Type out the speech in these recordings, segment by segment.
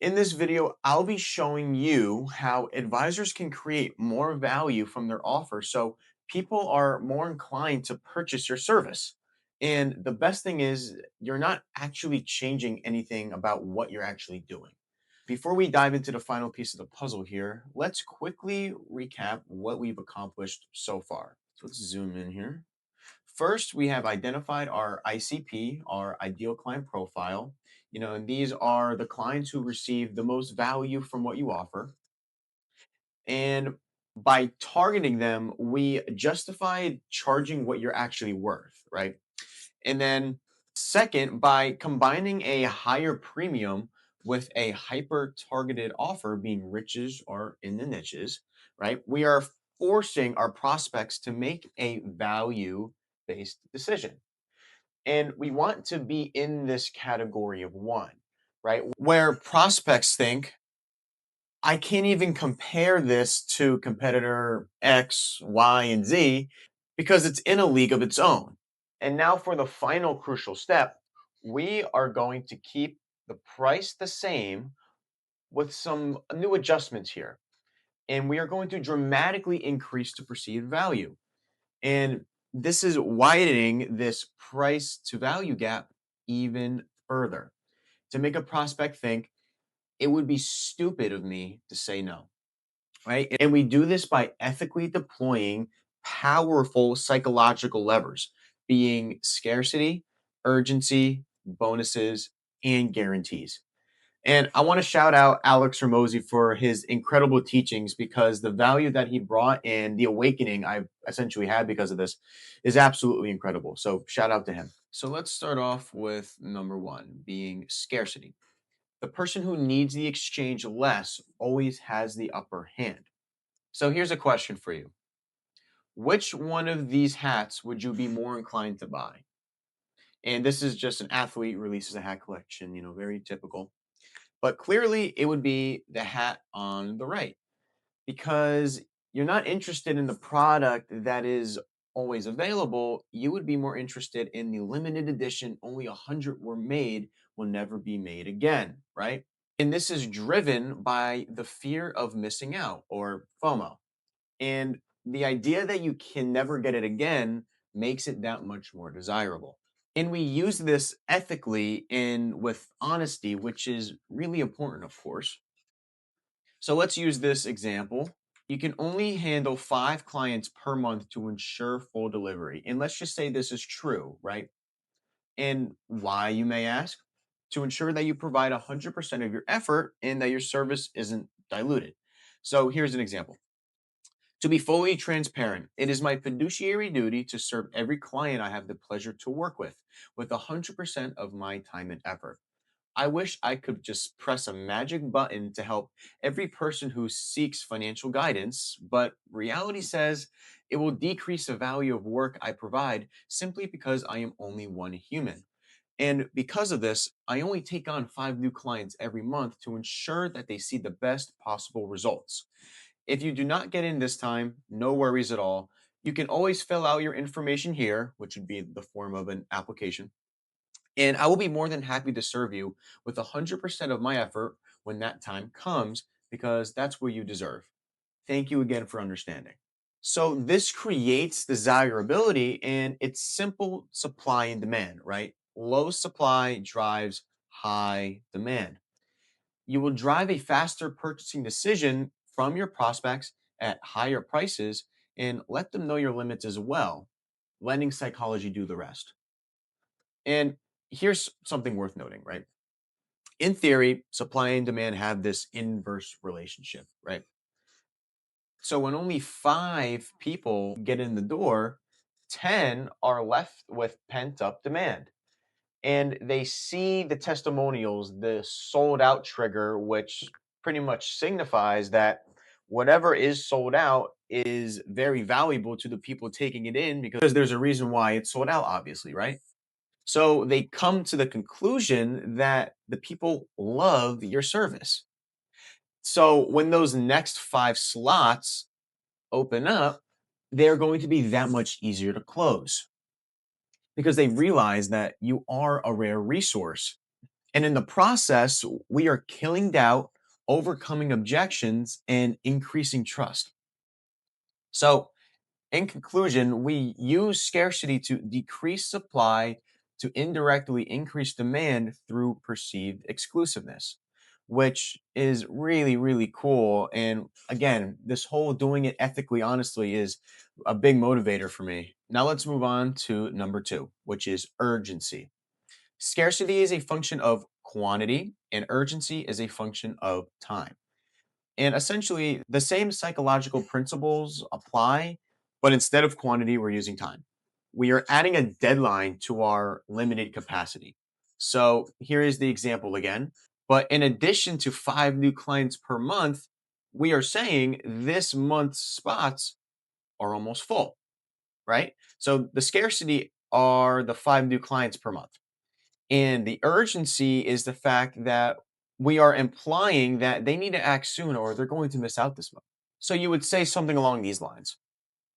In this video, I'll be showing you how advisors can create more value from their offer so people are more inclined to purchase your service. And the best thing is, you're not actually changing anything about what you're actually doing. Before we dive into the final piece of the puzzle here, let's quickly recap what we've accomplished so far. So let's zoom in here. First, we have identified our ICP, our ideal client profile. And these are the clients who receive the most value from what you offer. And by targeting them, we justify charging what you're actually worth, right? And then, second, by combining a higher premium with a hyper targeted offer, being riches or in the niches, right? We are forcing our prospects to make a value based decision. And we want to be in this category of one, right? Where prospects think, I can't even compare this to competitor X, Y, and Z because it's in a league of its own. And now for the final crucial step, we are going to keep the price the same with some new adjustments here. And we are going to dramatically increase the perceived value. And this is widening this price to value gap even further to make a prospect think it would be stupid of me to say no, right? And we do this by ethically deploying powerful psychological levers, being scarcity, urgency, bonuses, and guarantees. And I want to shout out Alex Ramosi for his incredible teachings because the value that he brought and the awakening I've essentially had because of this is absolutely incredible. So shout out to him. So let's start off with number one, being scarcity. The person who needs the exchange less always has the upper hand. So here's a question for you. Which one of these hats would you be more inclined to buy? And this is just an athlete releases a hat collection, very typical. But clearly, it would be the hat on the right because you're not interested in the product that is always available. You would be more interested in the limited edition, only 100 were made, will never be made again, right? And this is driven by the fear of missing out or FOMO. And the idea that you can never get it again makes it that much more desirable. And we use this ethically and with honesty, which is really important, of course. So let's use this example. You can only handle 5 clients per month to ensure full delivery. And let's just say this is true, right? And why, you may ask? To ensure that you provide 100% of your effort and that your service isn't diluted. So here's an example. To be fully transparent, it is my fiduciary duty to serve every client I have the pleasure to work with 100% of my time and effort. I wish I could just press a magic button to help every person who seeks financial guidance, but reality says it will decrease the value of work I provide simply because I am only one human. And because of this, I only take on 5 new clients every month to ensure that they see the best possible results. If you do not get in this time, no worries at all. You can always fill out your information here, which would be the form of an application. And I will be more than happy to serve you with 100% of my effort when that time comes, because that's what you deserve. Thank you again for understanding. So, this creates desirability and it's simple supply and demand, right? Low supply drives high demand. You will drive a faster purchasing decision from your prospects at higher prices and let them know your limits as well, letting psychology do the rest. And here's something worth noting, right? In theory, supply and demand have this inverse relationship, right? So when only 5 people get in the door, 10 are left with pent up demand. And they see the testimonials, the sold out trigger, which pretty much signifies that whatever is sold out is very valuable to the people taking it in because there's a reason why it's sold out, obviously, right? So they come to the conclusion that the people love your service. So when those next 5 slots open up, they're going to be that much easier to close because they realize that you are a rare resource. And in the process, we are killing doubt, overcoming objections, and increasing trust. So, in conclusion, we use scarcity to decrease supply to indirectly increase demand through perceived exclusiveness, which is really, really cool. And again, this whole doing it ethically, honestly, is a big motivator for me. Now, let's move on to number two, which is urgency. Scarcity is a function of quantity, and urgency is a function of time. And essentially, the same psychological principles apply, but instead of quantity, we're using time. We are adding a deadline to our limited capacity. So here is the example again. But in addition to 5 new clients per month, we are saying this month's spots are almost full, right? So the scarcity are the 5 new clients per month. And the urgency is the fact that we are implying that they need to act soon or they're going to miss out this month. So you would say something along these lines.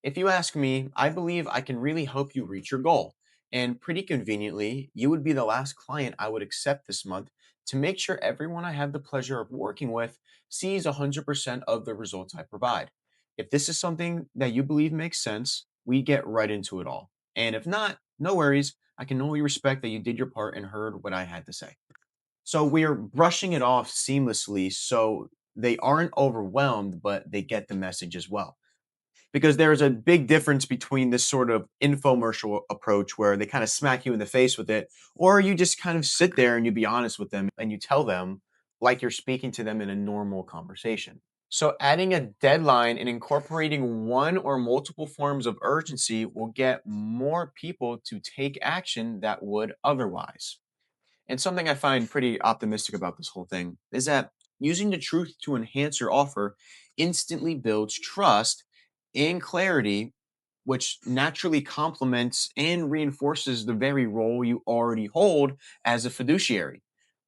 If you ask me, I believe I can really help you reach your goal. And pretty conveniently, you would be the last client I would accept this month to make sure everyone I have the pleasure of working with sees 100% of the results I provide. If this is something that you believe makes sense, we get right into it all. And if not, no worries. I can only respect that you did your part and heard what I had to say. So we're brushing it off seamlessly so they aren't overwhelmed, but they get the message as well, because there's a big difference between this sort of infomercial approach where they kind of smack you in the face with it, or you just kind of sit there and you be honest with them and you tell them like you're speaking to them in a normal conversation. So adding a deadline and incorporating one or multiple forms of urgency will get more people to take action that would otherwise. And something I find pretty optimistic about this whole thing is that using the truth to enhance your offer instantly builds trust and clarity, which naturally complements and reinforces the very role you already hold as a fiduciary,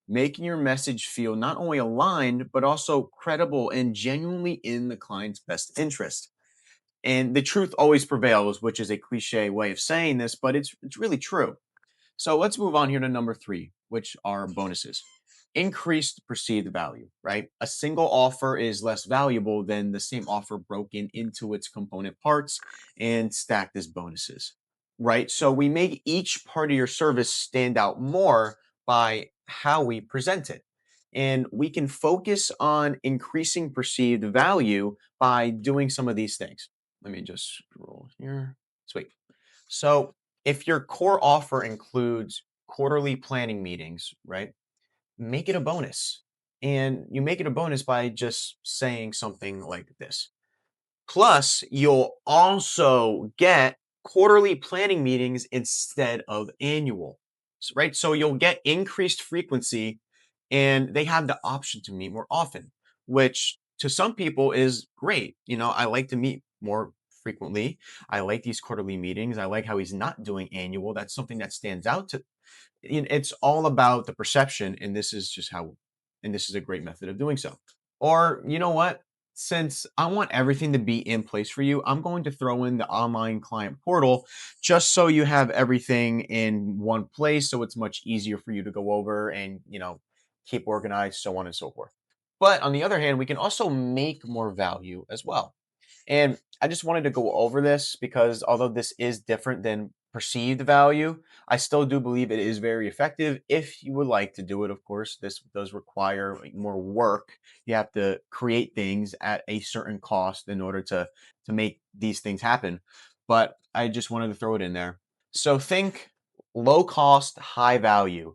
making your message feel not only aligned, but also credible and genuinely in the client's best interest. And the truth always prevails, which is a cliche way of saying this, but it's really true. So let's move on here to number three, which are bonuses. Increased perceived value, right? A single offer is less valuable than the same offer broken into its component parts and stacked as bonuses, right? So we make each part of your service stand out more by how we present it. And we can focus on increasing perceived value by doing some of these things. Let me just scroll here. Sweet. So if your core offer includes quarterly planning meetings, right? Make it a bonus. And you make it a bonus by just saying something like this. Plus, you'll also get quarterly planning meetings instead of annual, right? So you'll get increased frequency and they have the option to meet more often, which to some people is great. I like to meet more frequently. I like these quarterly meetings. I like how he's not doing annual. That's something that stands out to it's all about the perception, and this is just how and this is a great method of doing so. Or you know what? Since I want everything to be in place for you, I'm going to throw in the online client portal just so you have everything in one place so it's much easier for you to go over and, keep organized, so on and so forth. But on the other hand, we can also make more value as well. And I just wanted to go over this because although this is different than perceived value, I still do believe it is very effective if you would like to do it. Of course, this does require like, more work. You have to create things at a certain cost in order to make these things happen. But I just wanted to throw it in there. So think low cost, high value.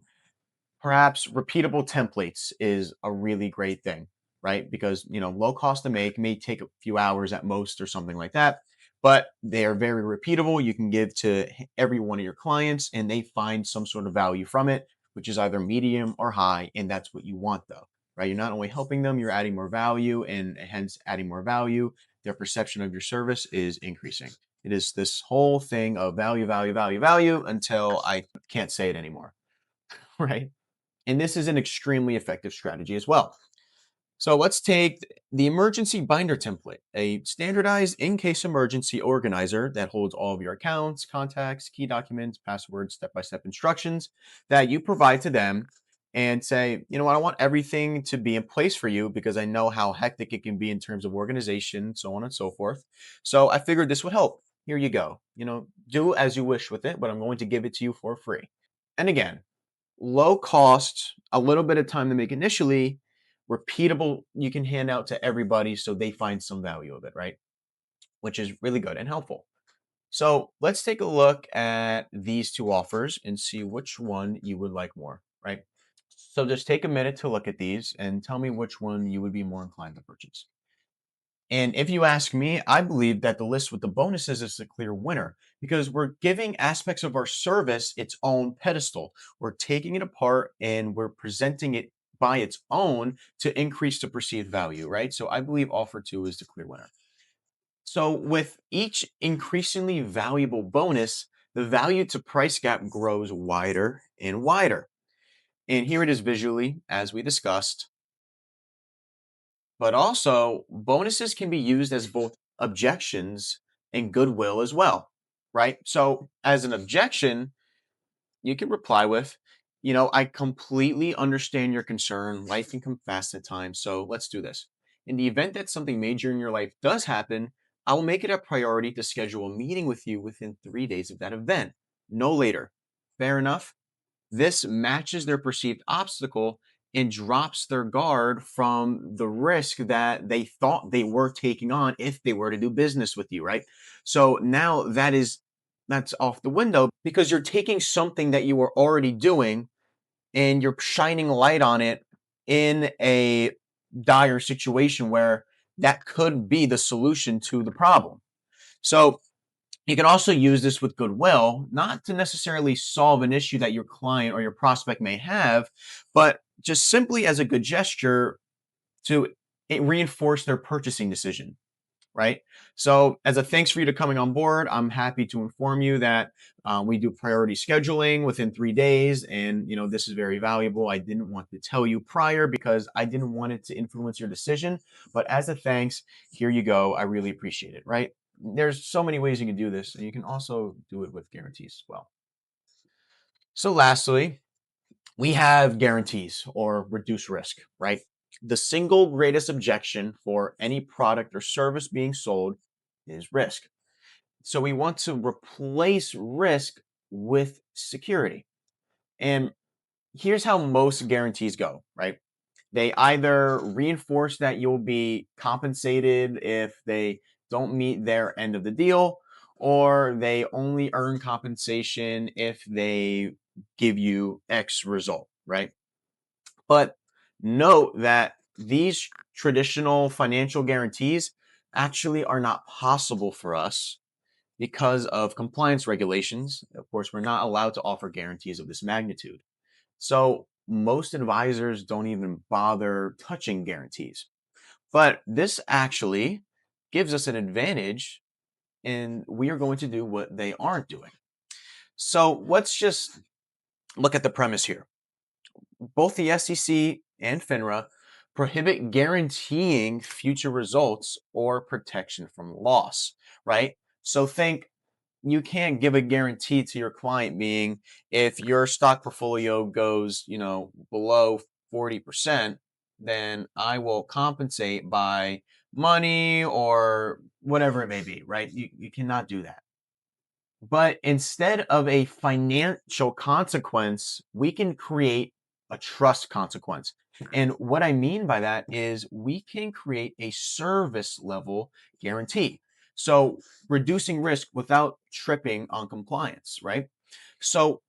Perhaps repeatable templates is a really great thing, right? Because, low cost to make may take a few hours at most or something like that, but they are very repeatable. You can give to every one of your clients and they find some sort of value from it, which is either medium or high. And that's what you want though, right? You're not only helping them, you're adding more value and hence adding more value. Their perception of your service is increasing. It is this whole thing of value, value, value, value until I can't say it anymore, right? And this is an extremely effective strategy as well. So let's take the emergency binder template, a standardized in case emergency organizer that holds all of your accounts, contacts, key documents, passwords, step by step instructions that you provide to them. and say, you know what, I want everything to be in place for you because I know how hectic it can be in terms of organization, so on and so forth. So I figured this would help. Here you go. Do as you wish with it, but I'm going to give it to you for free. And again, low cost, a little bit of time to make initially, repeatable, you can hand out to everybody so they find some value of it, right? Which is really good and helpful. So let's take a look at these two offers and see which one you would like more, right? So just take a minute to look at these and tell me which one you would be more inclined to purchase. And if you ask me, I believe that the list with the bonuses is the clear winner because we're giving aspects of our service its own pedestal. We're taking it apart and we're presenting it by its own to increase the perceived value, right? So I believe offer two is the clear winner. So with each increasingly valuable bonus, the value to price gap grows wider and wider. And here it is visually, as we discussed. But also, bonuses can be used as both objections and goodwill as well, right? So, as an objection, you can reply with, I completely understand your concern. Life can come fast at times. So, let's do this. In the event that something major in your life does happen, I will make it a priority to schedule a meeting with you within 3 days of that event, no later. Fair enough? This matches their perceived obstacle and drops their guard from the risk that they thought they were taking on if they were to do business with you, right? So now that's off the window because you're taking something that you were already doing and you're shining light on it in a dire situation where that could be the solution to the problem. So you can also use this with goodwill, not to necessarily solve an issue that your client or your prospect may have, but just simply as a good gesture to reinforce their purchasing decision, right? So, as a thanks for you to coming on board, I'm happy to inform you that we do priority scheduling within 3 days, and this is very valuable. I didn't want to tell you prior because I didn't want it to influence your decision, but as a thanks, here you go. I really appreciate it, right? There's so many ways you can do this, and you can also do it with guarantees as well. So, lastly, we have guarantees or reduce risk, right? The single greatest objection for any product or service being sold is risk. So we want to replace risk with security. And here's how most guarantees go, right? They either reinforce that you'll be compensated if they don't meet their end of the deal, or they only earn compensation if they give you X result, right? But note that these traditional financial guarantees actually are not possible for us because of compliance regulations. Of course, we're not allowed to offer guarantees of this magnitude. So most advisors don't even bother touching guarantees. But this actually gives us an advantage, and we are going to do what they aren't doing. So let's just look at the premise here. Both the SEC and FINRA prohibit guaranteeing future results or protection from loss, right? So think you can't give a guarantee to your client being if your stock portfolio goes, below 40%, then I will compensate by money or whatever it may be, right? You cannot do that. But instead of a financial consequence, we can create a trust consequence. And what I mean by that is we can create a service level guarantee. So reducing risk without tripping on compliance, right? So,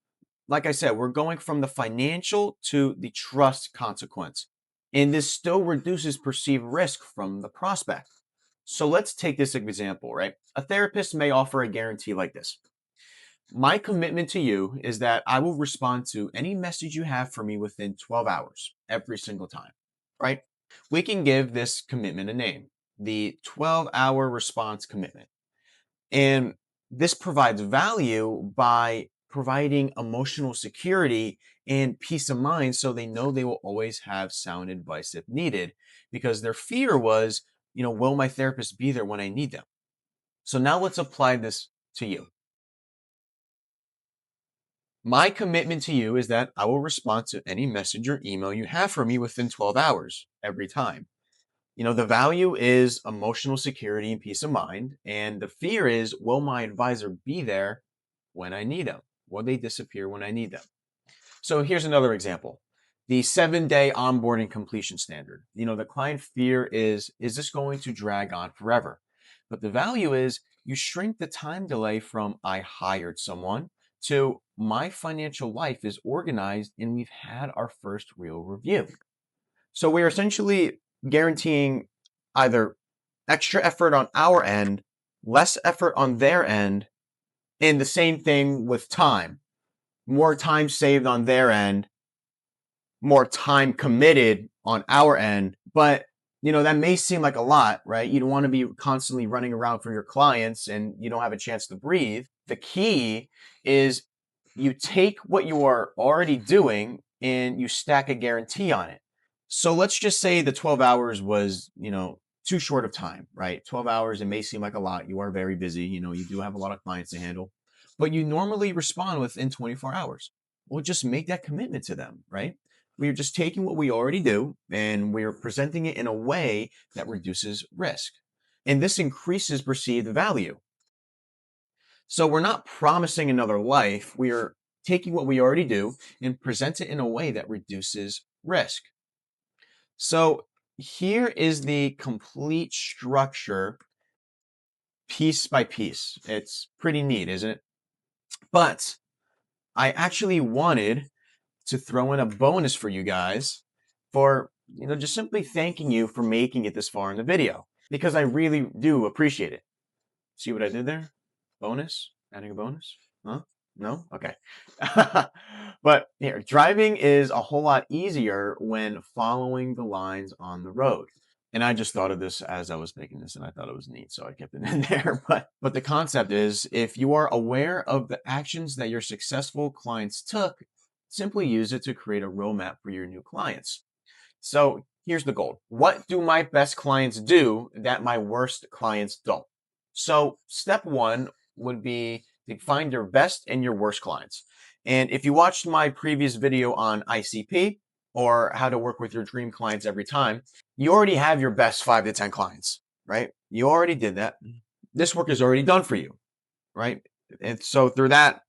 like I said, we're going from the financial to the trust consequence. And this still reduces perceived risk from the prospect. So let's take this example, right? A therapist may offer a guarantee like this. My commitment to you is that I will respond to any message you have for me within 12 hours every single time, right? We can give this commitment a name, the 12-hour response commitment. And this provides value by providing emotional security and peace of mind so they know they will always have sound advice if needed because their fear was, will my therapist be there when I need them? So now let's apply this to you. My commitment to you is that I will respond to any message or email you have for me within 12 hours every time. The value is emotional security and peace of mind. And the fear is, will my advisor be there when I need them? Will they disappear when I need them? So here's another example. The 7-day onboarding completion standard. The client fear is this going to drag on forever? But the value is you shrink the time delay from I hired someone to my financial life is organized and we've had our first real review. So we're essentially guaranteeing either extra effort on our end, less effort on their end, and the same thing with time. More time saved on their end, more time committed on our end. But, that may seem like a lot, right? You don't want to be constantly running around for your clients and you don't have a chance to breathe. The key is you take what you are already doing and you stack a guarantee on it. So let's just say the 12 hours was, too short of time, right? 12 hours, it may seem like a lot. You are very busy. You do have a lot of clients to handle, but you normally respond within 24 hours. Well, just make that commitment to them, right? We're just taking what we already do and we're presenting it in a way that reduces risk. And this increases perceived value. So we're not promising another life. We're taking what we already do and present it in a way that reduces risk. So here is the complete structure piece by piece. It's pretty neat, isn't it? But I actually wanted to throw in a bonus for you guys for, just simply thanking you for making it this far in the video because I really do appreciate it. See what I did there? Bonus? Adding a bonus? Huh? No? Okay. But here, driving is a whole lot easier when following the lines on the road. And I just thought of this as I was making this and I thought it was neat, so I kept it in there. But the concept is if you are aware of the actions that your successful clients took, simply use it to create a roadmap for your new clients. So here's the goal. What do my best clients do that my worst clients don't? So step one would be to find your best and your worst clients. And if you watched my previous video on ICP or how to work with your dream clients every time, you already have your best 5 to 10 clients, right? You already did that. This work is already done for you, right? And so through that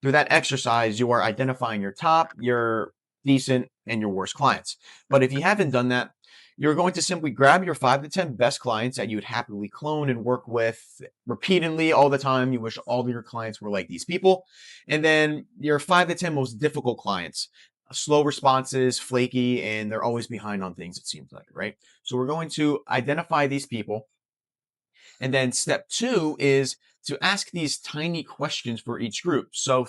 exercise, you are identifying your top, your decent, and your worst clients. But if you haven't done that, you're going to simply grab your 5 to 10 best clients that you would happily clone and work with repeatedly all the time. You wish all of your clients were like these people. And then your 5 to 10 most difficult clients, slow responses, flaky, and they're always behind on things, it seems like, right? So we're going to identify these people. And then step two is to ask these tiny questions for each group. So,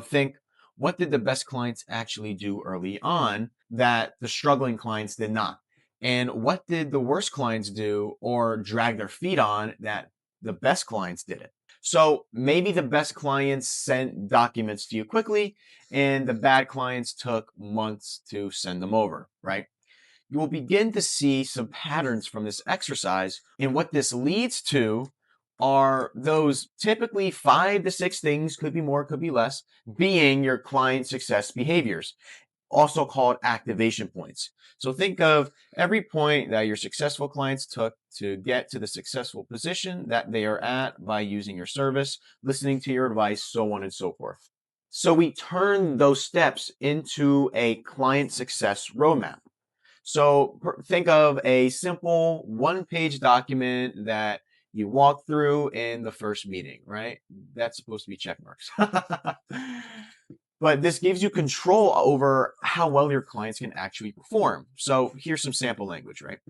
think what did the best clients actually do early on that the struggling clients did not? And what did the worst clients do or drag their feet on that the best clients didn't? So maybe the best clients sent documents to you quickly and the bad clients took months to send them over, right? You will begin to see some patterns from this exercise. And what this leads to are those typically 5 to 6 things, could be more, could be less, being your client success behaviors, also called activation points. So think of every point that your successful clients took to get to the successful position that they are at by using your service, listening to your advice, so on and so forth. So we turn those steps into a client success roadmap. So think of a simple one-page document that you walk through in the first meeting, right? That's supposed to be check marks. But this gives you control over how well your clients can actually perform. So here's some sample language, right?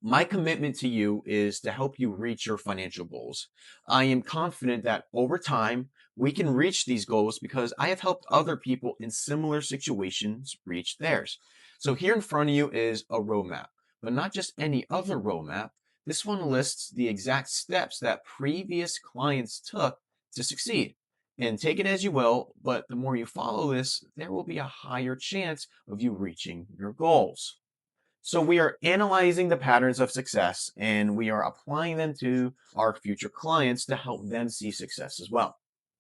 My commitment to you is to help you reach your financial goals. I am confident that over time, we can reach these goals because I have helped other people in similar situations reach theirs. So here in front of you is a roadmap, but not just any other roadmap. This one lists the exact steps that previous clients took to succeed. And take it as you will, but the more you follow this, there will be a higher chance of you reaching your goals. So we are analyzing the patterns of success and we are applying them to our future clients to help them see success as well.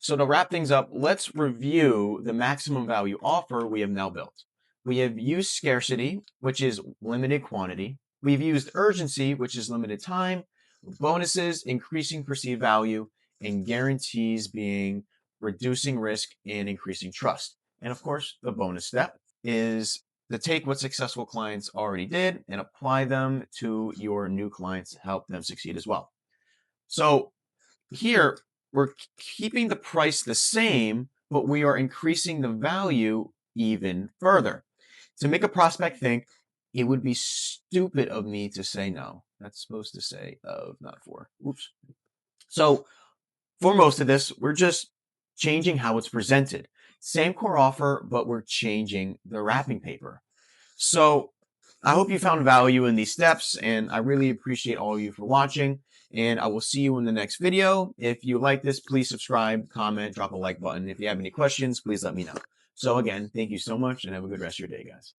So to wrap things up, let's review the maximum value offer we have now built. We have used scarcity, which is limited quantity. We've used urgency, which is limited time, bonuses, increasing perceived value, and guarantees being reducing risk and increasing trust. And of course, the bonus step is to take what successful clients already did and apply them to your new clients to help them succeed as well. So here, we're keeping the price the same, but we are increasing the value even further. To make a prospect think, it would be stupid of me to say no. That's supposed to say of, not for. Oops. So for most of this, we're just changing how it's presented. Same core offer, but we're changing the wrapping paper. So I hope you found value in these steps, and I really appreciate all of you for watching. And I will see you in the next video. If you like this, please subscribe, comment, drop a like button. If you have any questions, please let me know. So again, thank you so much and have a good rest of your day, guys.